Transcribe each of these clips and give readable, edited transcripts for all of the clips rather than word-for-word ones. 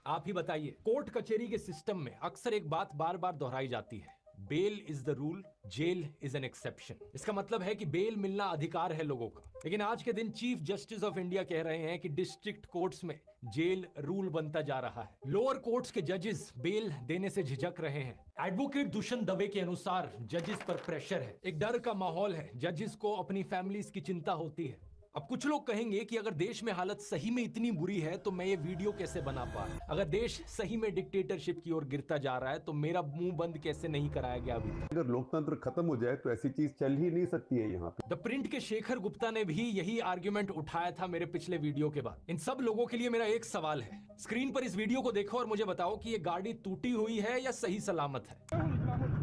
आप ही बताइए। कोर्ट कचहरी के सिस्टम में अक्सर एक बात बार बार दोहराई जाती है, bail is the rule, jail is an exception. इसका मतलब है कि बेल मिलना अधिकार है लोगों का, लेकिन आज के दिन चीफ जस्टिस ऑफ इंडिया कह रहे हैं कि डिस्ट्रिक्ट कोर्ट्स में जेल रूल बनता जा रहा है। लोअर कोर्ट्स के जजेस बेल देने से झिझक रहे हैं। एडवोकेट दुष्यंत दवे के अनुसार जजेस पर प्रेशर है, एक डर का माहौल है, जजेस को अपनी फैमिलीज की चिंता होती है। अब कुछ लोग कहेंगे कि अगर देश में हालत सही में इतनी बुरी है तो मैं ये वीडियो कैसे बना पा रहा? अगर देश सही में डिक्टेटरशिप की ओर गिरता जा रहा है तो मेरा मुंह बंद कैसे नहीं कराया गया अभी तक? अगर लोकतंत्र खत्म हो जाए तो ऐसी चीज चल ही नहीं सकती है यहाँ पे। द प्रिंट के शेखर गुप्ता ने भी यही आर्ग्यूमेंट उठाया था मेरे पिछले वीडियो के बाद। इन सब लोगों के लिए मेरा एक सवाल है, स्क्रीन पर इस वीडियो को देखो और मुझे बताओ कि ये गाड़ी टूटी हुई है या सही सलामत है।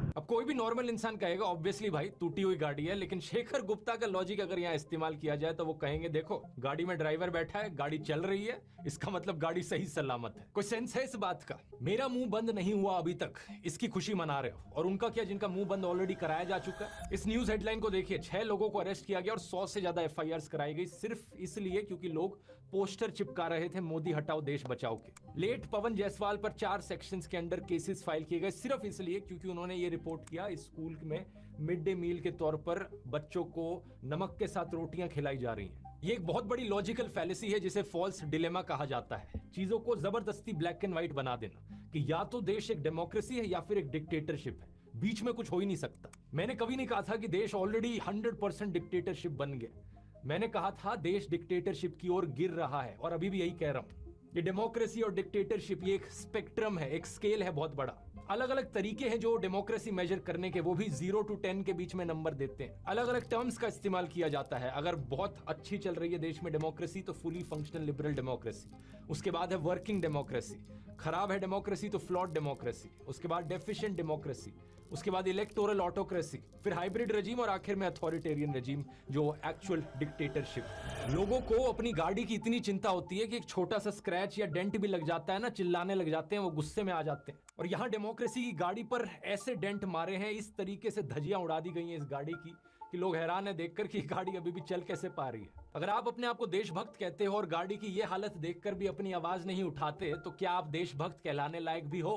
अब कोई भी नॉर्मल इंसान कहेगा ऑब्वियसली भाई टूटी हुई गाड़ी है, लेकिन शेखर गुप्ता का लॉजिक अगर यहाँ इस्तेमाल किया जाए तो वो कहेंगे देखो गाड़ी में ड्राइवर बैठा है, गाड़ी चल रही है, इसका मतलब गाड़ी सही सलामत है। कोई सेंस है इस बात का? मेरा मुंह बंद नहीं हुआ अभी तक, इसकी खुशी मना रहे हो, और उनका क्या जिनका मुंह बंद ऑलरेडी कराया जा चुका है? इस न्यूज हेडलाइन को देखिए, 6 लोगों को अरेस्ट किया गया और 100 से ज्यादा FIRs कराई गई सिर्फ इसलिए क्योंकि लोग पोस्टर चिपका रहे थे मोदी हटाओ देश बचाओ के। लेट पवन जायसवाल पर 4 सेक्शंस के अंडर केसेस फाइल किए गए सिर्फ इसलिए क्योंकि उन्होंने ये रिपोर्ट किया स्कूल में मिड डे मील के तौर पर बच्चों को नमक के साथ रोटियां खिलाई जा रही हैं। ये एक बहुत बड़ी लॉजिकल फैलेसी है जिसे फॉल्स डिलेमा कहा जाता है। चीजों को जबरदस्ती ब्लैक एंड व्हाइट बना देना कि या तो देश एक डेमोक्रेसी है या फिर एक डिक्टेटरशिप है, बीच में कुछ हो ही नहीं सकता। मैंने कभी नहीं कहा था कि देश ऑलरेडी 100% डिक्टेटरशिप बन गया। मैंने कहा था देश डिक्टेटरशिप की ओर गिर रहा है और अभी भी यही कह रहा हूं। ये डेमोक्रेसी और डिक्टेटरशिप ये एक स्पेक्ट्रम है, एक स्केल है बहुत बड़ा। अलग अलग तरीके हैं जो डेमोक्रेसी मेजर करने के, वो भी 0 to 10 के बीच में नंबर देते हैं। अलग अलग टर्म्स का इस्तेमाल किया जाता है। अगर बहुत अच्छी चल रही है देश में डेमोक्रेसी तो फुली फंक्शनल लिबरल डेमोक्रेसी, उसके बाद है वर्किंग डेमोक्रेसी, खराब है डेमोक्रेसी तो फ्लॉड डेमोक्रेसी, उसके बाद डेफिशिएंट डेमोक्रेसी, उसके बाद इलेक्टोरल ऑटोक्रेसी, फिर हाइब्रिड रजीम और आखिर में अथॉरिटेरियन रजीम जो एक्चुअल डिक्टेटरशिप। लोगों को अपनी गाड़ी की इतनी चिंता होती है कि एक छोटा सा स्क्रैच या डेंट भी लग जाता है ना, चिल्लाने लग जाते हैं, वो गुस्से में आ जाते हैं। और यहाँ डेमोक्रेसी की गाड़ी पर ऐसे डेंट मारे हैं, इस तरीके से धज्जियां उड़ा दी गई हैं इस गाड़ी की कि लोग हैरान है देखकर कि गाड़ी अभी भी चल कैसे पा रही है। अगर आप अपने आप को देशभक्त कहते हो और गाड़ी की ये हालत देखकर भी अपनी आवाज नहीं उठाते तो क्या आप देशभक्त कहलाने लायक भी हो?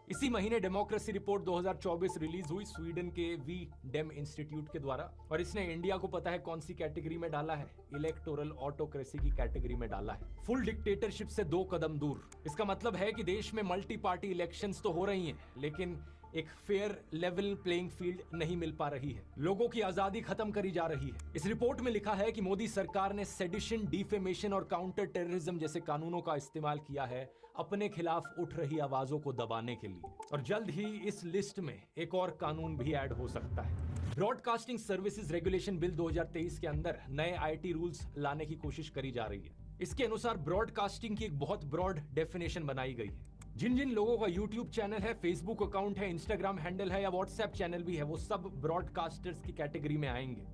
इसी महीने डेमोक्रेसी रिपोर्ट 2024 रिलीज हुई स्वीडन के वी डेम इंस्टीट्यूट के द्वारा, और इसने इंडिया को पता है कौन सी कैटेगरी में डाला है? इलेक्टोरल ऑटोक्रेसी की कैटेगरी में डाला है। फुल डिक्टेटरशिप से 2 कदम दूर। इसका मतलब है कि देश में मल्टी पार्टी इलेक्शंस तो हो रही हैं, लेकिन एक फेयर लेवल प्लेइंग फील्ड नहीं मिल पा रही है। लोगों की आजादी खत्म करी जा रही है। इस रिपोर्ट में लिखा है कि मोदी सरकार ने सेडिशन, डिफेमेशन और काउंटर टेररिज्म जैसे कानूनों का इस्तेमाल किया है अपने खिलाफ उठ रही आवाजों को दबाने के लिए, और जल्द ही इस लिस्ट में एक और कानून भी ऐड हो सकता है। ब्रॉडकास्टिंग सर्विसेज रेगुलेशन बिल 2023 के अंदर नए IT रूल्स लाने की कोशिश करी जा रही है। इसके अनुसार ब्रॉडकास्टिंग की एक बहुत ब्रॉड डेफिनेशन बनाई गई है। जिन जिन लोगों का YouTube चैनल है, Facebook अकाउंट है, Instagram हैंडल है या WhatsApp चैनल भी है, वो सब ब्रॉडकास्टर्स की कैटेगरी में आएंगे।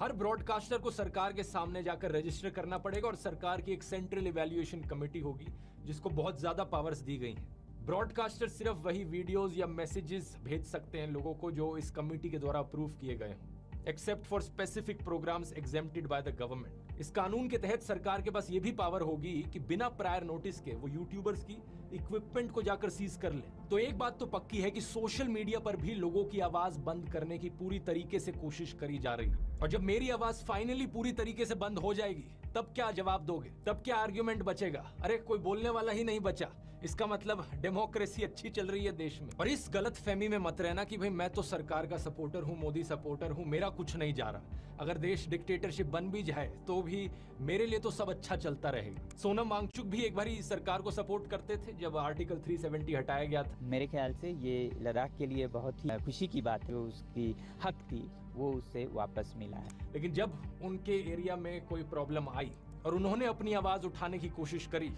हर ब्रॉडकास्टर को सरकार के सामने जाकर रजिस्टर करना पड़ेगा और सरकार की एक सेंट्रल इवैल्यूएशन कमेटी होगी जिसको बहुत ज्यादा पावर्स दी गई हैं। ब्रॉडकास्टर सिर्फ वही वीडियोस या मैसेजेस भेज सकते हैं लोगों को जो इस कमेटी के द्वारा अप्रूव किए गए हों, except for specific programs exempted by the government. इस कानून के तहत सरकार के पास यह भी पावर होगी कि बिना प्रायर नोटिस के वो यूट्यूबर्स की इक्विपमेंट को जाकर सीज कर ले। तो एक बात तो पक्की है कि सोशल मीडिया पर भी लोगों की आवाज बंद करने की पूरी तरीके से कोशिश करी जा रही है। और जब मेरी आवाज फाइनली पूरी तरीके से बंद हो जाएगी तब क्या जवाब दोगे? तब क्या आर्ग्यूमेंट बचेगा? अरे कोई बोलने वाला ही नहीं बचा, इसका मतलब डेमोक्रेसी अच्छी चल रही है देश में। और इस गलत फहमी में मत रहना कि भाई मैं तो सरकार का सपोर्टर हूं, मोदी सपोर्टर हूं, मेरा कुछ नहीं जा रहा। अगर देश डिक्टेटरशिप बन भी जाए तो भी मेरे लिए तो सब अच्छा चलता रहेगा। सोनम वांगचुक भी एक बार सरकार को सपोर्ट करते थे जब आर्टिकल 370 हटाया गया था। मेरे ख्याल से ये लद्दाख के लिए बहुत ही खुशी की बात है, उसकी हक थी वो उससे वापस मिला है। लेकिन जब उनके एरिया में कोई प्रॉब्लम आई और उन्होंने अपनी आवाज उठाने की कोशिश करी,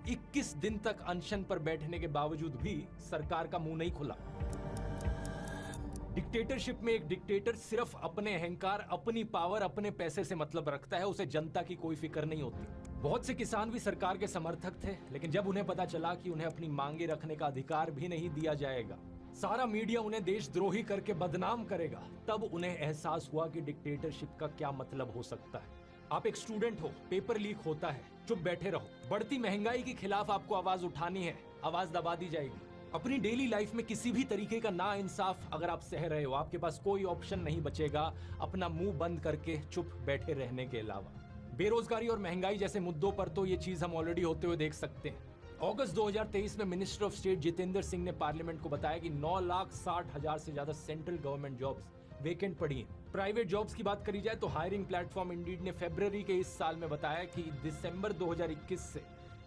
21 दिन तक अनशन पर बैठने के बावजूद भी सरकार का मुंह नहीं खुला। डिक्टेटरशिप में एक डिक्टेटर सिर्फ अपने अहंकार, अपनी पावर, अपने पैसे से मतलब रखता है, उसे जनता की कोई फिक्र नहीं होती। बहुत से किसान भी सरकार के समर्थक थे, लेकिन जब उन्हें पता चला कि उन्हें अपनी मांगे रखने का अधिकार भी नहीं दिया जाएगा, सारा मीडिया उन्हें देशद्रोही करके बदनाम करेगा, तब उन्हें एहसास हुआ कि डिक्टेटरशिप का क्या मतलब हो सकता है। आप एक स्टूडेंट हो, पेपर लीक होता है, चुप बैठे रहो। बढ़ती महंगाई के खिलाफ आपको आवाज उठानी है, आवाज दबा दी जाएगी। अपनी डेली लाइफ में किसी भी तरीके का ना इंसाफ अगर आप सह रहे हो, आपके पास कोई ऑप्शन नहीं बचेगा अपना मुंह बंद करके चुप बैठे रहने के अलावा। बेरोजगारी और महंगाई जैसे मुद्दों पर तो ये चीज हम ऑलरेडी होते हुए देख सकते हैं। अगस्त 2023 में minister of state Jitendra Singh ने पार्लियामेंट को बताया कि 9,60,000 से ज्यादा सेंट्रल गवर्नमेंट जॉब्स वेकेंट पड़ी हैं। प्राइवेट जॉब्स की बात करी जाए तो हायरिंग प्लेटफॉर्म इंडीड ने फरवरी के इस साल में बताया कि दिसंबर 2021 से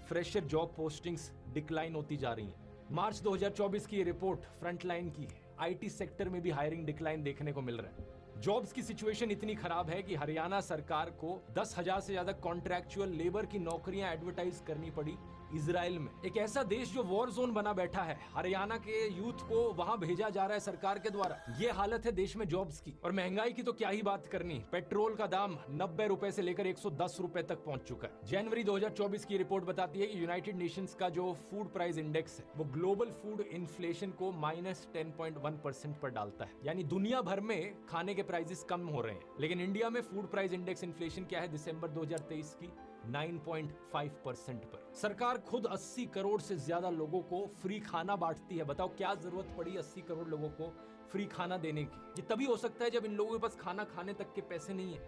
फ्रेशर जॉब पोस्टिंग्स डिक्लाइन होती जा रही हैं। मार्च 2024 की ये रिपोर्ट फ्रंटलाइन की है। आईटी सेक्टर में भी हायरिंग डिक्लाइन देखने को मिल रहा है। जॉब्स की सिचुएशन इतनी खराब है कि हरियाणा सरकार को 10,000 से ज्यादा कॉन्ट्रैक्चुअल लेबर की नौकरियां एडवर्टाइज करनी पड़ी इजराइल में, एक ऐसा देश जो वॉर जोन बना बैठा है। हरियाणा के यूथ को वहां भेजा जा रहा है सरकार के द्वारा। ये हालत है देश में जॉब्स की। और महंगाई की तो क्या ही बात करनी, पेट्रोल का दाम 90 रुपए से लेकर 110 रुपए तक पहुंच चुका है। जनवरी 2024 की रिपोर्ट बताती है कि यूनाइटेड नेशंस का जो फूड प्राइस इंडेक्स है वो ग्लोबल फूड इन्फ्लेशन को -10.1% पर डालता है। यानी दुनिया भर में खाने के प्राइसेस कम हो रहे हैं, लेकिन इंडिया में फूड प्राइस इंडेक्स इन्फ्लेशन क्या है दिसंबर 2023 की 9.5% पर। सरकार खुद 80 करोड़ से ज्यादा लोगों को फ्री खाना बांटती है। बताओ क्या जरूरत पड़ी 80 करोड़ लोगों को फ्री खाना देने की? ये तभी हो सकता है जब इन लोगों के पास खाना खाने तक के पैसे नहीं है।